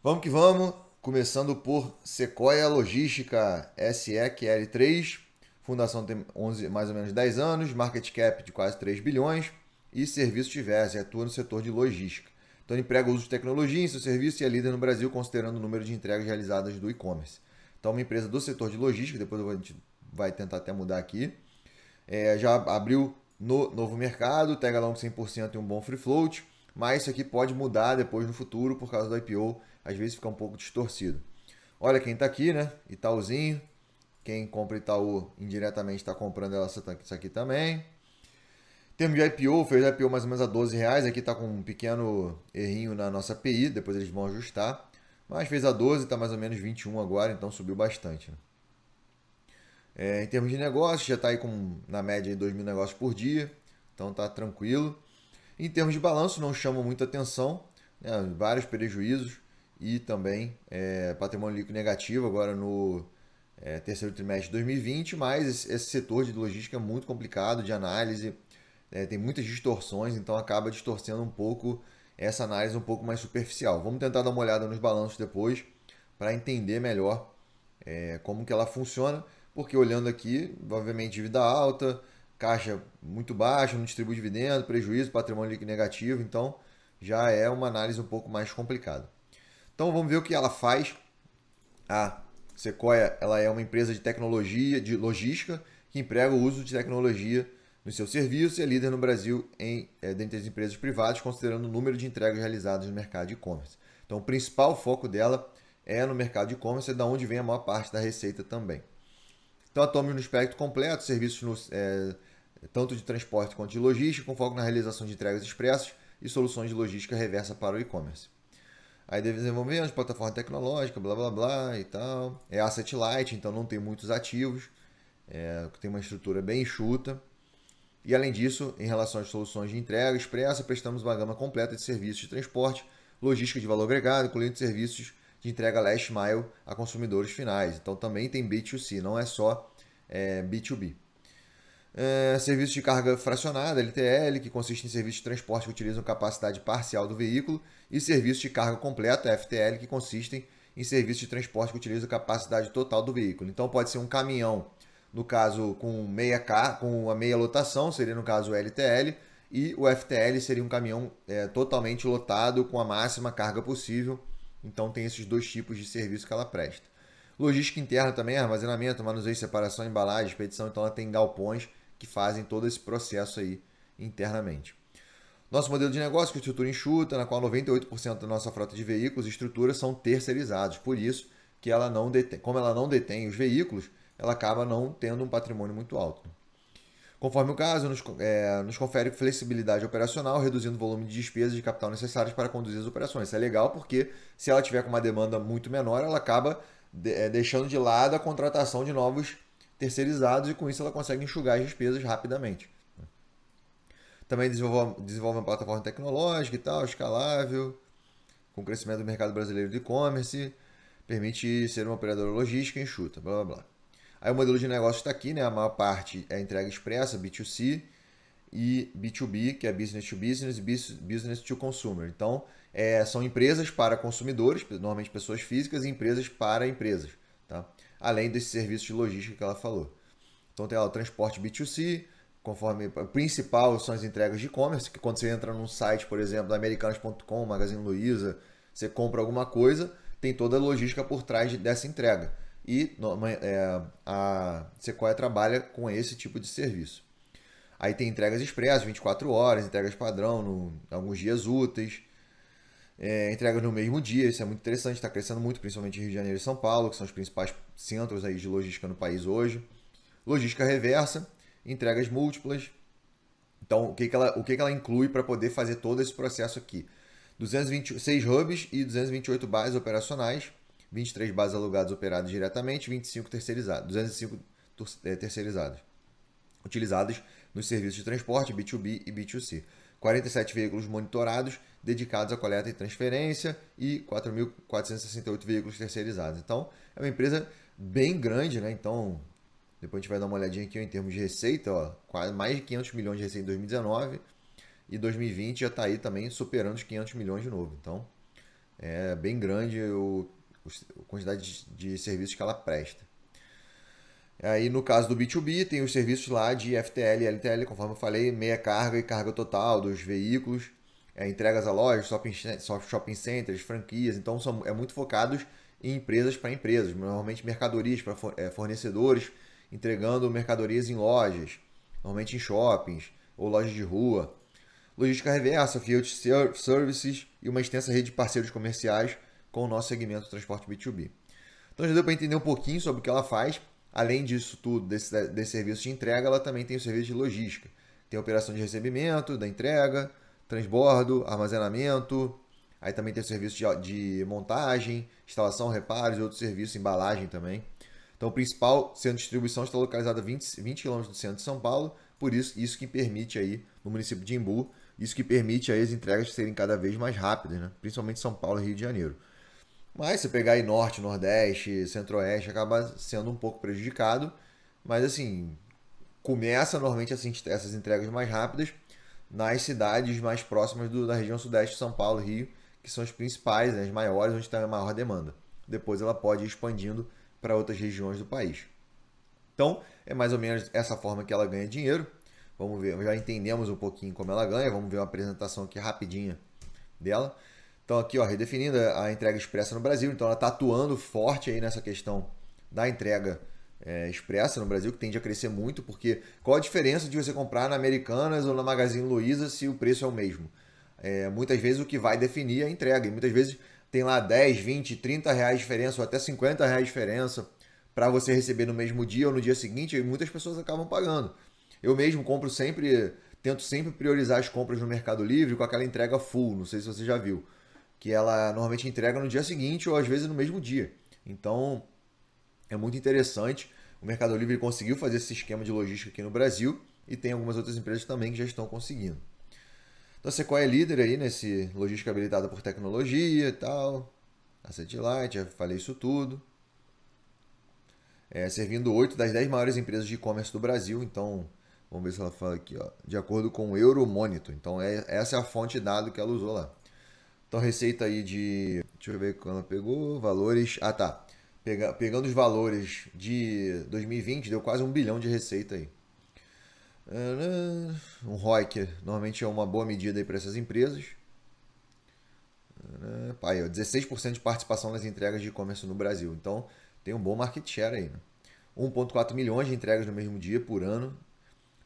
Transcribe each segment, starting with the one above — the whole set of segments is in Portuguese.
Vamos que vamos, começando por Sequoia Logística SEQL3, fundação tem 11, mais ou menos 10 anos, market cap de quase 3 bilhões e serviços diversos, e atua no setor de logística. Então emprega o uso de tecnologia em seu serviço e é líder no Brasil considerando o número de entregas realizadas do e-commerce. Então uma empresa do setor de logística, depois a gente vai tentar até mudar aqui, já abriu no novo mercado, tag along 100% e um bom free float, mas isso aqui pode mudar depois no futuro por causa do IPO, às vezes fica um pouco distorcido. Olha quem está aqui, né? Itaúzinho. Quem compra Itaú indiretamente está comprando isso aqui também. Em termos de IPO, fez IPO mais ou menos a R$ 12. Aqui está com um pequeno errinho na nossa API, depois eles vão ajustar. Mas fez a 12, está mais ou menos 21 agora, então subiu bastante. Né? Em termos de negócios, já está aí com na média 2.000 negócios por dia, então tá tranquilo. Em termos de balanço, não chama muita atenção, né? Vários prejuízos e também patrimônio líquido negativo agora no terceiro trimestre de 2020, mas esse setor de logística é muito complicado de análise, tem muitas distorções, então acaba distorcendo um pouco essa análise um pouco mais superficial. Vamos tentar dar uma olhada nos balanços depois para entender melhor como que ela funciona, porque olhando aqui, obviamente dívida alta, caixa muito baixa, não distribui dividendo, prejuízo, patrimônio líquido negativo, então já é uma análise um pouco mais complicada. Então vamos ver o que ela faz. A Sequoia, ela é uma empresa de tecnologia, de logística, que emprega o uso de tecnologia nos seus serviços e é líder no Brasil dentre as empresas privadas, considerando o número de entregas realizadas no mercado de e-commerce. Então o principal foco dela é no mercado de e-commerce, é da onde vem a maior parte da receita também. Então atuamos no espectro completo, serviços tanto de transporte quanto de logística, com foco na realização de entregas expressas e soluções de logística reversa para o e-commerce. Aí desenvolvemos plataforma tecnológica, blá blá blá e tal. É asset light, então não tem muitos ativos, tem uma estrutura bem enxuta. E além disso, em relação às soluções de entrega expressa, prestamos uma gama completa de serviços de transporte, logística de valor agregado, incluindo serviços de entrega last mile a consumidores finais. Então também tem B2C, não é só B2B. Serviço de carga fracionada, LTL, que consiste em serviços de transporte que utilizam capacidade parcial do veículo, e serviço de carga completa, FTL, que consistem em serviços de transporte que utilizam capacidade total do veículo. Então pode ser um caminhão, no caso com a meia lotação, seria no caso o LTL, e o FTL seria um caminhão totalmente lotado com a máxima carga possível. Então tem esses dois tipos de serviço que ela presta. Logística interna também, armazenamento, manuseio, separação, embalagem, expedição. Então ela tem galpões que fazem todo esse processo aí internamente. Nosso modelo de negócio com estrutura enxuta, na qual 98% da nossa frota de veículos e estruturas são terceirizados. Por isso que ela não detém, como ela não detém os veículos, ela acaba não tendo um patrimônio muito alto. Conforme o caso, nos confere flexibilidade operacional, reduzindo o volume de despesas de capital necessárias para conduzir as operações. Isso é legal porque se ela tiver com uma demanda muito menor, ela acaba deixando de lado a contratação de novos terceirizados e com isso ela consegue enxugar as despesas rapidamente. Também desenvolve uma plataforma tecnológica e tal, escalável, com o crescimento do mercado brasileiro de e-commerce, permite ser uma operadora logística enxuta, blá blá blá. Aí o modelo de negócio está aqui, né? A maior parte é entrega expressa, B2C, e B2B, que é business to business, e business to consumer. Então, são empresas para consumidores, normalmente pessoas físicas, e empresas para empresas, tá? Além desses serviços de logística que ela falou. Então tem lá o transporte B2C, conforme o principal são as entregas de e-commerce, que quando você entra num site, por exemplo, da Americanas.com, Magazine Luiza, você compra alguma coisa, tem toda a logística por trás dessa entrega. E a Sequoia trabalha com esse tipo de serviço. Aí tem entregas expressas, 24 horas, entregas padrão, alguns dias úteis, entregas no mesmo dia, isso é muito interessante, está crescendo muito, principalmente em Rio de Janeiro e São Paulo, que são os principais centros aí de logística no país hoje. Logística reversa, entregas múltiplas. Então, o que ela inclui para poder fazer todo esse processo aqui? 226 hubs e 228 bases operacionais, 23 bases alugadas operadas diretamente, 25 terceirizados, 205 terceirizados, utilizados nos serviços de transporte B2B e B2C. 47 veículos monitorados dedicados à coleta e transferência e 4.468 veículos terceirizados. Então, é uma empresa bem grande, né? Então, depois a gente vai dar uma olhadinha aqui em termos de receita, ó, quase mais de 500 milhões de receita em 2019 e 2020 já está aí também superando os 500 milhões de novo. Então, É bem grande a quantidade de serviços que ela presta. Aí no caso do B2B, tem os serviços lá de FTL e LTL, conforme eu falei, meia carga e carga total dos veículos, entregas a lojas, shopping centers, franquias. Então é muito focados em empresas para empresas, normalmente mercadorias para fornecedores, entregando mercadorias em lojas, normalmente em shoppings ou lojas de rua. Logística reversa, field services e uma extensa rede de parceiros comerciais com o nosso segmento de transporte B2B. Então já deu para entender um pouquinho sobre o que ela faz. Além disso tudo, desse serviço de entrega, ela também tem o serviço de logística. Tem a operação de recebimento, da entrega, transbordo, armazenamento. Aí também tem o serviço de montagem, instalação, reparos e outros serviços, embalagem também. Então o principal centro de distribuição está localizado a 20 km do centro de São Paulo, por isso que permite aí, no município de Imbu, isso que permite aí as entregas serem cada vez mais rápidas, né? Principalmente São Paulo e Rio de Janeiro. Mas se pegar aí norte, nordeste, centro-oeste, acaba sendo um pouco prejudicado. Mas assim, começa normalmente essas entregas mais rápidas nas cidades mais próximas da região sudeste, São Paulo, Rio, que são as principais, né, as maiores, onde está a maior demanda. Depois ela pode ir expandindo para outras regiões do país. Então, é mais ou menos essa forma que ela ganha dinheiro. Vamos ver, já entendemos um pouquinho como ela ganha. Vamos ver uma apresentação aqui rapidinha dela. Então aqui, ó, redefinindo a entrega expressa no Brasil. Então ela está atuando forte aí nessa questão da entrega expressa no Brasil, que tende a crescer muito, porque qual a diferença de você comprar na Americanas ou na Magazine Luiza se o preço é o mesmo? Muitas vezes o que vai definir é a entrega. E muitas vezes tem lá 10, 20, 30 reais de diferença ou até 50 reais de diferença para você receber no mesmo dia ou no dia seguinte, e muitas pessoas acabam pagando. Eu mesmo tento sempre priorizar as compras no Mercado Livre com aquela entrega full, não sei se você já viu, que ela normalmente entrega no dia seguinte ou às vezes no mesmo dia. Então é muito interessante. O Mercado Livre conseguiu fazer esse esquema de logística aqui no Brasil e tem algumas outras empresas também que já estão conseguindo. Então a Sequoia é líder aí nesse logística habilitada por tecnologia e tal. Asset Light, já falei isso tudo. Servindo 8 das 10 maiores empresas de e-commerce do Brasil. Então, vamos ver se ela fala aqui, ó, de acordo com o Euromonitor. Então, essa é a fonte de dado que ela usou lá. Então, receita aí de... Deixa eu ver quando ela pegou. Valores... Ah, tá. Pegando os valores de 2020, deu quase 1 bilhão de receita aí. Um ROIC normalmente é uma boa medida aí para essas empresas. Aí, ó, 16% de participação nas entregas de e-commerce no Brasil. Então, tem um bom market share aí. Né? 1,4 milhões de entregas no mesmo dia por ano.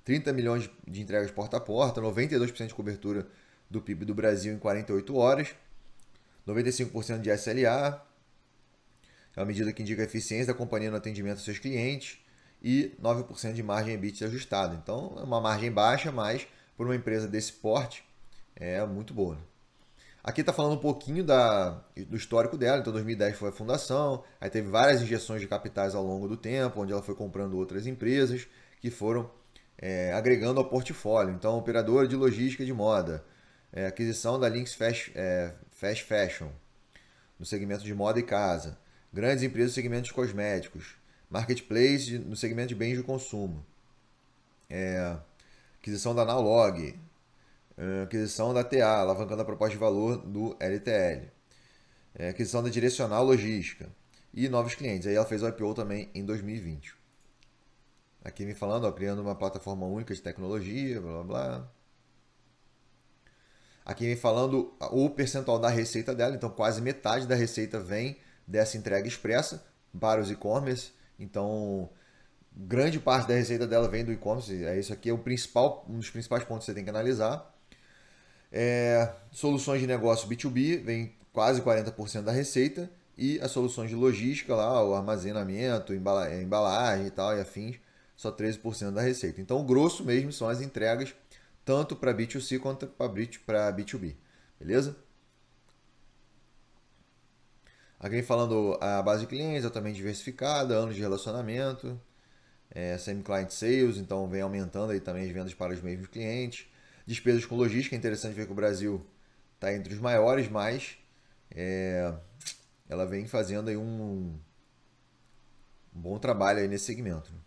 30 milhões de entregas porta a porta. 92% de cobertura do PIB do Brasil em 48 horas. 95% de SLA. É uma medida que indica a eficiência da companhia no atendimento aos seus clientes. E 9% de margem EBITDA ajustada. Então, é uma margem baixa, mas por uma empresa desse porte, é muito boa. Né? Aqui está falando um pouquinho do histórico dela. Então, 2010 foi a fundação. Aí teve várias injeções de capitais ao longo do tempo, onde ela foi comprando outras empresas que foram agregando ao portfólio. Então, operadora de logística de moda, aquisição da Lynx Fast Fashion, no segmento de moda e casa, grandes empresas no segmento de cosméticos, marketplace no segmento de bens de consumo, aquisição da Nalog, aquisição da TA, alavancando a proposta de valor do LTL, aquisição da Direcional Logística e novos clientes. Aí ela fez o IPO também em 2020. Aqui me falando, ó, criando uma plataforma única de tecnologia, blá blá blá. Aqui me falando o percentual da receita dela, então quase metade da receita vem dessa entrega expressa para os e-commerce. Então, grande parte da receita dela vem do e-commerce. Isso aqui é um dos principais pontos que você tem que analisar. Soluções de negócio B2B vem quase 40% da receita. E as soluções de logística, lá, o armazenamento, embalagem e tal, e afins, só 13% da receita. Então, o grosso mesmo são as entregas, tanto para B2C quanto para B2B. Beleza? Alguém falando a base de clientes, altamente diversificada, anos de relacionamento, semi-client sales, então vem aumentando aí também as vendas para os mesmos clientes. Despesas com logística, é interessante ver que o Brasil está entre os maiores, mas ela vem fazendo aí um bom trabalho aí nesse segmento. Né?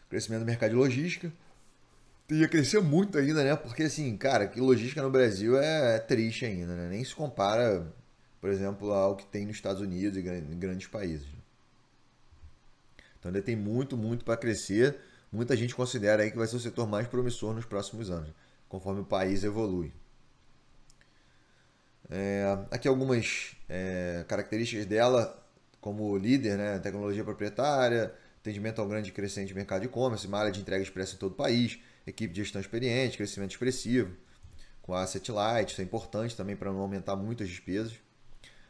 Crescimento do mercado de logística. Ia crescer muito ainda, né? Porque assim, cara, que logística no Brasil é triste ainda, né? Nem se compara por exemplo, ao que tem nos Estados Unidos e em grandes países. Então ainda tem muito, muito para crescer. Muita gente considera aí que vai ser o setor mais promissor nos próximos anos, conforme o país evolui. Aqui algumas características dela como líder, né? Tecnologia proprietária, atendimento ao grande e crescente mercado de e-commerce, uma área de entrega expressa em todo o país, equipe de gestão experiente, crescimento expressivo, com asset light, isso é importante também para não aumentar muito as despesas.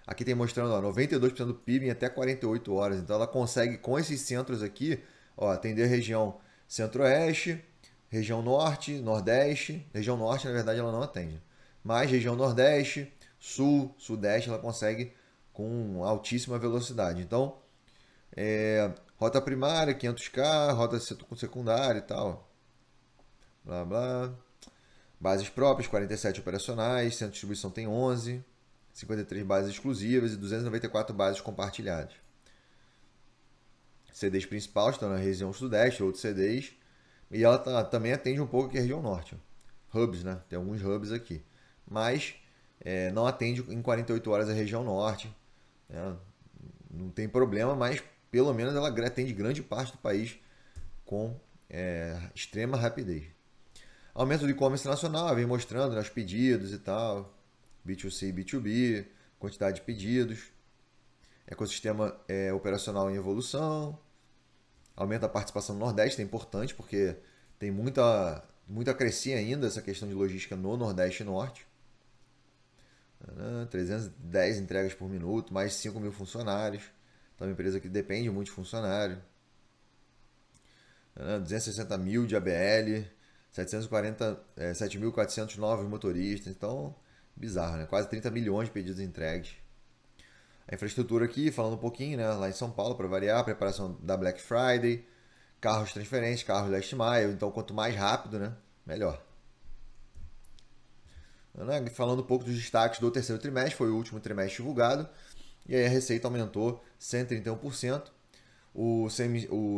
Aqui tem mostrando ó, 92% do PIB em até 48 horas, então ela consegue com esses centros aqui ó, atender a região centro-oeste, região norte, nordeste, região norte na verdade ela não atende, mas região nordeste, sul, sudeste ela consegue com altíssima velocidade. Então, rota primária, 500K, rota secundária e tal. Blá, blá. Bases próprias, 47 operacionais, centro de distribuição tem 11, 53 bases exclusivas e 294 bases compartilhadas. CDs principais estão na região sudeste, outros CDs. E ela também atende um pouco aqui a região norte. Hubs, né? Tem alguns hubs aqui. Mas não atende em 48 horas a região norte. Não tem problema, mas pelo menos ela atende grande parte do país com extrema rapidez. Aumento do e-commerce nacional, vem mostrando, né, os pedidos e tal. B2C e B2B, quantidade de pedidos. Ecossistema operacional em evolução. Aumenta a participação no Nordeste, é importante porque tem muita a crescer ainda essa questão de logística no Nordeste e Norte. 310 entregas por minuto, mais de 5 mil funcionários. Então é uma empresa que depende muito de funcionário. 260 mil de ABL, 7.400 novos motoristas. Então, bizarro, né? Quase 30 milhões de pedidos entregues. A infraestrutura aqui, falando um pouquinho, né? Lá em São Paulo, para variar, preparação da Black Friday, carros transferentes, carros last mile. Então, quanto mais rápido, né? Melhor. Falando um pouco dos destaques do terceiro trimestre, foi o último trimestre divulgado. E aí a receita aumentou 131%. O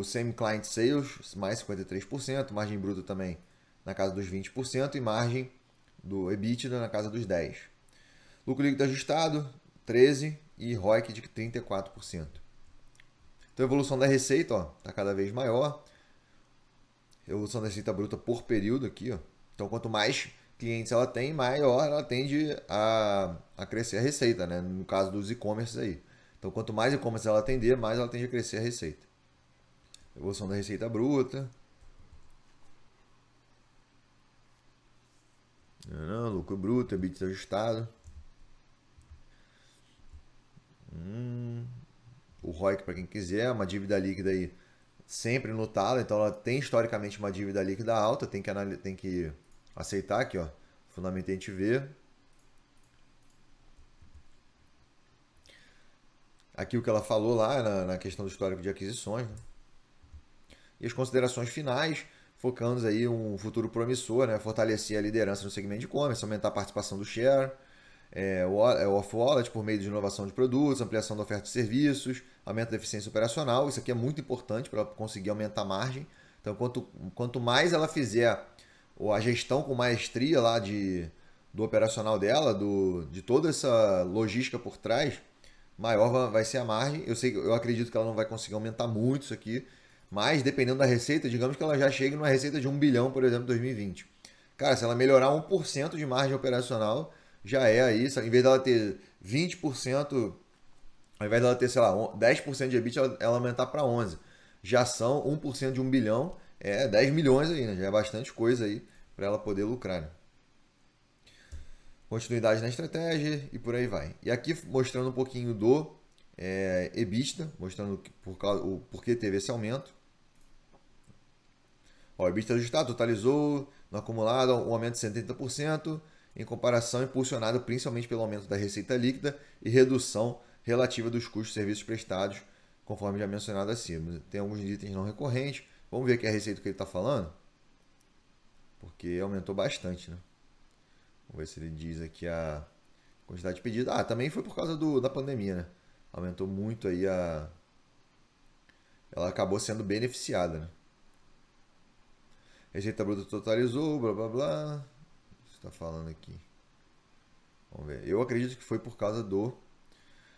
same-client sales, mais 53%. Margem bruta também na casa dos 20%. E margem do EBITDA na casa dos 10%. Lucro líquido ajustado, 13%. E ROIC de 34%. Então a evolução da receita está cada vez maior. Evolução da receita bruta por período aqui. Ó. Então quanto mais clientes ela tem, maior ela tende a crescer a receita, né? No caso dos e-commerce aí. Então quanto mais e-commerce ela atender, mais ela tende a crescer a receita. Evolução da receita bruta. Lucro bruto, EBITDA ajustado. O ROIC, para quem quiser, uma dívida líquida aí sempre no talo, então ela tem historicamente uma dívida líquida alta, tem que aceitar aqui, ó, fundamento a gente vê. Aqui o que ela falou lá na questão do histórico de aquisições, né? E as considerações finais, focando aí um futuro promissor, né? Fortalecer a liderança no segmento de e-commerce, aumentar a participação do share, o off-wallet por meio de inovação de produtos, ampliação da oferta de serviços, aumento da eficiência operacional. Isso aqui é muito importante para conseguir aumentar a margem. Então, quanto mais ela fizer a gestão com maestria lá do operacional dela, de toda essa logística por trás, maior vai ser a margem. Eu acredito que ela não vai conseguir aumentar muito isso aqui, mas dependendo da receita, digamos que ela já chegue numa receita de 1 bilhão, por exemplo, em 2020. Cara, se ela melhorar 1% de margem operacional, já é aí, em vez dela ter 20%, ao invés dela ter, sei lá, 10% de EBITDA, ela aumentar para 11%. Já são 1% de 1 bilhão, 10 milhões aí, né? Já é bastante coisa aí para ela poder lucrar, né? Continuidade na estratégia e por aí vai. E aqui mostrando um pouquinho do EBITDA, mostrando o porquê teve esse aumento. O EBITDA ajustado totalizou no acumulado um aumento de 70%, em comparação impulsionado principalmente pelo aumento da receita líquida e redução relativa dos custos de serviços prestados, conforme já mencionado acima. Tem alguns itens não recorrentes. Vamos ver aqui a receita que ele está falando, porque aumentou bastante, né? Vamos ver se ele diz aqui a quantidade de pedidos. Também foi por causa da pandemia, né? Aumentou muito aí ela acabou sendo beneficiada, né? Receita bruta totalizou, blá blá blá. Está falando aqui. Vamos ver. Eu acredito que foi por causa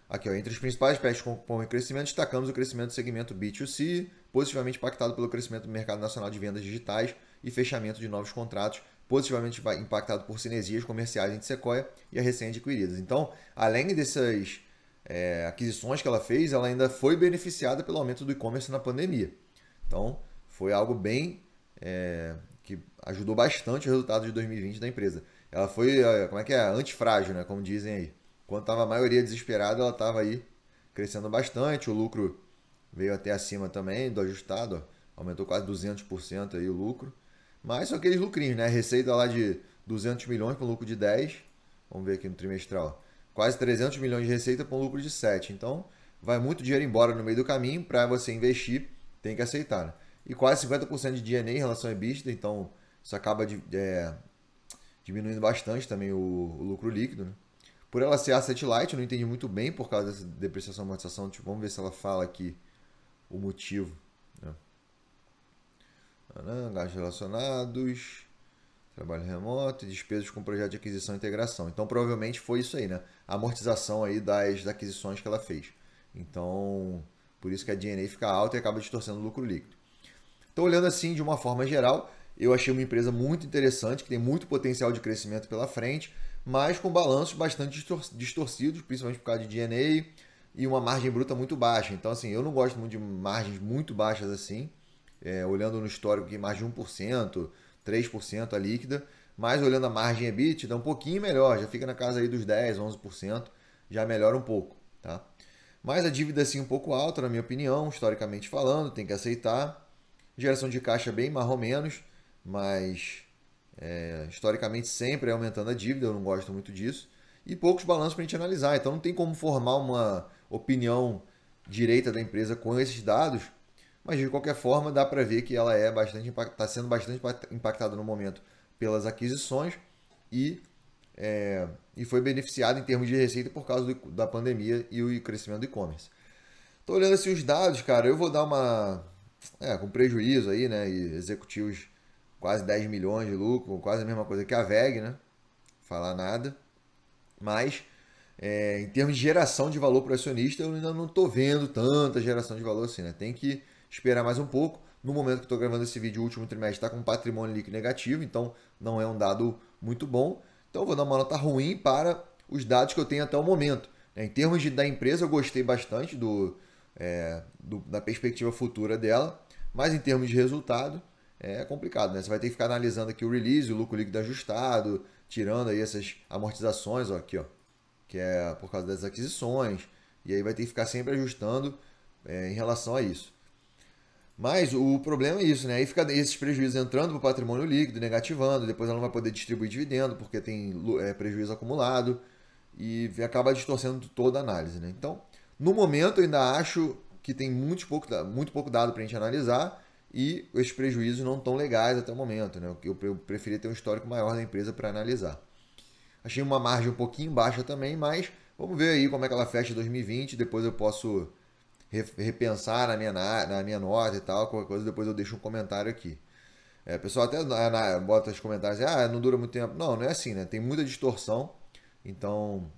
Aqui, ó, entre os principais aspectos que compõem o crescimento, destacamos o crescimento do segmento B2C, positivamente impactado pelo crescimento do mercado nacional de vendas digitais e fechamento de novos contratos, positivamente impactado por sinergias comerciais entre Sequoia e a recente adquiridas. Então, além dessas aquisições que ela fez, ela ainda foi beneficiada pelo aumento do e-commerce na pandemia. Então, foi algo bem que ajudou bastante o resultado de 2020 da empresa. Ela foi, como é que é? Antifrágil, né? Como dizem aí. Quando estava a maioria desesperada, ela estava aí crescendo bastante. O lucro veio até acima também do ajustado, ó. Aumentou quase 200% aí o lucro. Mas são aqueles lucrinhos, né? Receita lá de 200 milhões para um lucro de 10. Vamos ver aqui no trimestral. Quase 300 milhões de receita para um lucro de 7. Então, vai muito dinheiro embora no meio do caminho. Para você investir, tem que aceitar, né? E quase 50% de D&A em relação a EBITDA. Então, isso acaba diminuindo bastante também o lucro líquido, né? Por ela ser asset light, eu não entendi muito bem por causa dessa depreciação e amortização. Tipo, vamos ver se ela fala aqui o motivo, né? Gastos relacionados, trabalho remoto e despesas com projeto de aquisição e integração. Então, provavelmente foi isso aí, né? A amortização aí das aquisições que ela fez. Então, por isso que a D&A fica alta e acaba distorcendo o lucro líquido. Então, olhando assim de uma forma geral, eu achei uma empresa muito interessante, que tem muito potencial de crescimento pela frente, mas com balanços bastante distorcidos, principalmente por causa de D&A e uma margem bruta muito baixa. Então, assim, eu não gosto muito de margens muito baixas assim, olhando no histórico que margem 1%, 3% a líquida, mas olhando a margem EBITDA, um pouquinho melhor, já fica na casa aí dos 10, 11%, já melhora um pouco, tá? Mas a dívida assim um pouco alta, na minha opinião, historicamente falando, tem que aceitar. Geração de caixa bem mais ou menos, mas historicamente sempre é aumentando a dívida, eu não gosto muito disso. E poucos balanços para a gente analisar, então não tem como formar uma opinião direita da empresa com esses dados, mas de qualquer forma dá para ver que ela está sendo bastante impactada no momento pelas aquisições e, e foi beneficiada em termos de receita por causa da pandemia e o crescimento do e-commerce. Tô olhando assim os dados, cara, eu vou dar uma com prejuízo aí, né? E executivos quase 10 milhões de lucro, quase a mesma coisa que a VEG, né? Falar nada. Mas, em termos de geração de valor para o acionista, eu ainda não estou vendo tanta geração de valor assim, né? Tem que esperar mais um pouco. No momento que estou gravando esse vídeo, o último trimestre está com patrimônio líquido negativo, então não é um dado muito bom. Então, eu vou dar uma nota ruim para os dados que eu tenho até o momento. Em termos da empresa, eu gostei bastante da perspectiva futura dela, mas em termos de resultado é complicado, né? Você vai ter que ficar analisando aqui o release, o lucro líquido ajustado, tirando aí essas amortizações, ó, aqui, ó, que é por causa das aquisições, e aí vai ter que ficar sempre ajustando em relação a isso. Mas o problema é isso, né? Aí fica esses prejuízos entrando para o patrimônio líquido, negativando, depois ela não vai poder distribuir dividendo porque tem prejuízo acumulado e acaba distorcendo toda a análise, né? Então, no momento, eu ainda acho que tem muito pouco dado para a gente analisar e esses prejuízos não estão legais até o momento, né? Eu preferia ter um histórico maior da empresa para analisar. Achei uma margem um pouquinho baixa também, mas vamos ver aí como é que ela fecha 2020. Depois eu posso repensar na minha nota e tal. Qualquer coisa, depois eu deixo um comentário aqui. O pessoal até bota os comentários assim, não dura muito tempo. Não, não é assim, né? Tem muita distorção. Então,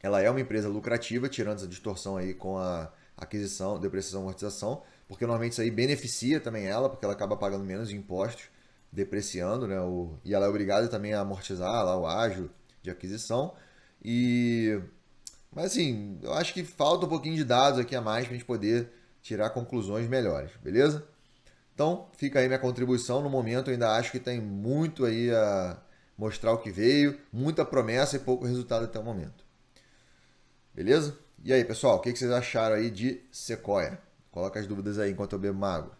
ela é uma empresa lucrativa, tirando essa distorção aí com a aquisição, depreciação e amortização, porque normalmente isso aí beneficia também ela, porque ela acaba pagando menos impostos, depreciando, né? E ela é obrigada também a amortizar lá o ágio de aquisição. Mas assim, eu acho que falta um pouquinho de dados aqui a mais para a gente poder tirar conclusões melhores, beleza? Então, fica aí minha contribuição. No momento, eu ainda acho que tem muito aí a mostrar o que veio, muita promessa e pouco resultado até o momento. Beleza? E aí, pessoal, o que vocês acharam aí de Sequoia? Coloca as dúvidas aí enquanto eu bebo uma água.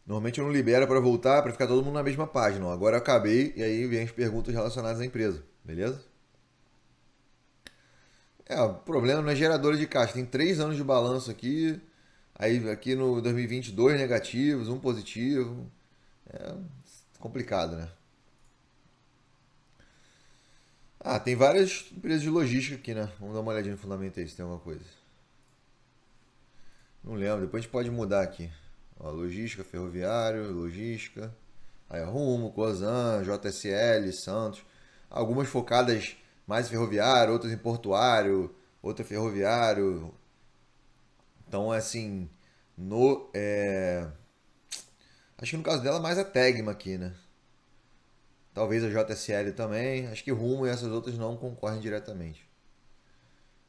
Normalmente eu não libero para voltar, para ficar todo mundo na mesma página. Agora eu acabei e aí vem as perguntas relacionadas à empresa. Beleza? O problema não é geradora de caixa. Tem 3 anos de balanço aqui. Aí aqui no 2020, 2 negativos, um positivo. É complicado, né? Tem várias empresas de logística aqui, né? Vamos dar uma olhadinha no fundamento aí se tem alguma coisa. Não lembro, depois a gente pode mudar aqui. Ó, logística, ferroviário, logística. Aí, Rumo, Cosan, JSL, Santos. Algumas focadas mais em ferroviário, outras em portuário, outra ferroviário. Então, assim, no, acho que no caso dela mais a Tegma aqui, né? Talvez a JSL também. Acho que Rumo e essas outras não concorrem diretamente.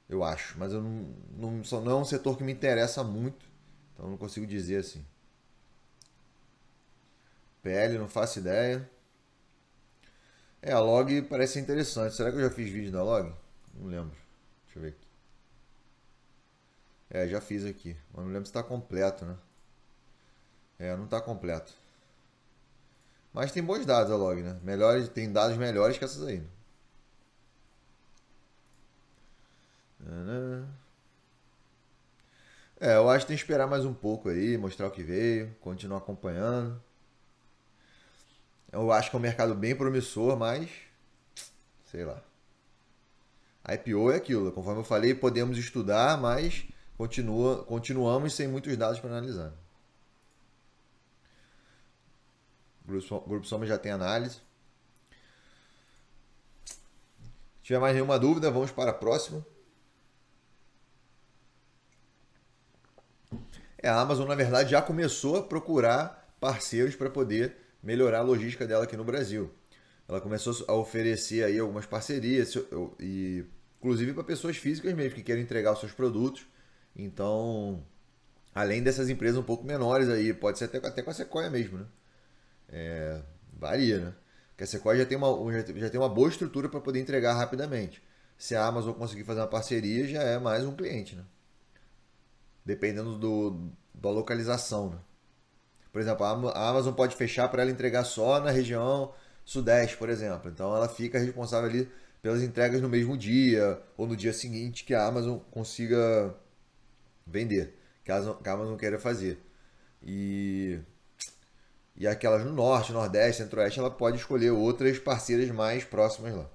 Eu acho. Mas eu não é um setor que me interessa muito. Então eu não consigo dizer assim. PL, não faço ideia. A Log parece interessante. Será que eu já fiz vídeo da Log? Não lembro. Deixa eu ver aqui. Já fiz aqui. Mas não lembro se está completo, né? Não está completo. Mas tem bons dados a Log, né? Melhores, tem dados melhores que essas aí. Eu acho que tem que esperar mais um pouco aí, mostrar o que veio, continuar acompanhando. Eu acho que é um mercado bem promissor, mas sei lá. A IPO é aquilo, conforme eu falei, podemos estudar, mas continuamos sem muitos dados para analisar. O Grupo Soma já tem análise. Se tiver mais nenhuma dúvida, vamos para a próxima. A Amazon, na verdade, já começou a procurar parceiros para poder melhorar a logística dela aqui no Brasil. Ela começou a oferecer aí algumas parcerias, e inclusive para pessoas físicas mesmo que querem entregar os seus produtos. Então, além dessas empresas um pouco menores aí, pode ser até com a Sequoia mesmo, né? Varia, né? Porque a Sequoia já tem uma boa estrutura para poder entregar rapidamente. Se a Amazon conseguir fazer uma parceria, já é mais um cliente, né? Dependendo da localização, né? Por exemplo, a Amazon pode fechar para ela entregar só na região sudeste, por exemplo. Então ela fica responsável ali pelas entregas no mesmo dia ou no dia seguinte que a Amazon consiga vender, que a Amazon queira fazer. E aquelas no norte, nordeste, centro-oeste, ela pode escolher outras parceiras mais próximas lá.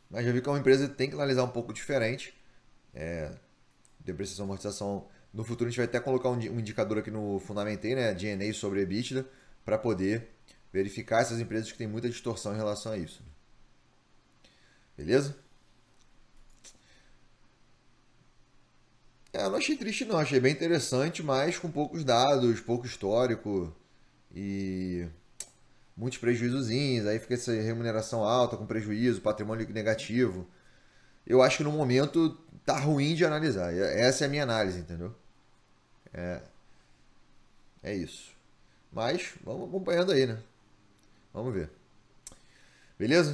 Mas já vi que é uma empresa que tem que analisar um pouco diferente. Depreciação, amortização. No futuro a gente vai até colocar um indicador aqui no Fundamentei, né? DNA sobre EBITDA, para poder verificar essas empresas que têm muita distorção em relação a isso. Beleza? Eu não achei triste não, achei bem interessante, mas com poucos dados, pouco histórico e muitos prejuízozinhos, aí fica essa remuneração alta com prejuízo, patrimônio negativo. Eu acho que no momento tá ruim de analisar. Essa é a minha análise, entendeu? É isso. Mas vamos acompanhando aí, né? Vamos ver. Beleza?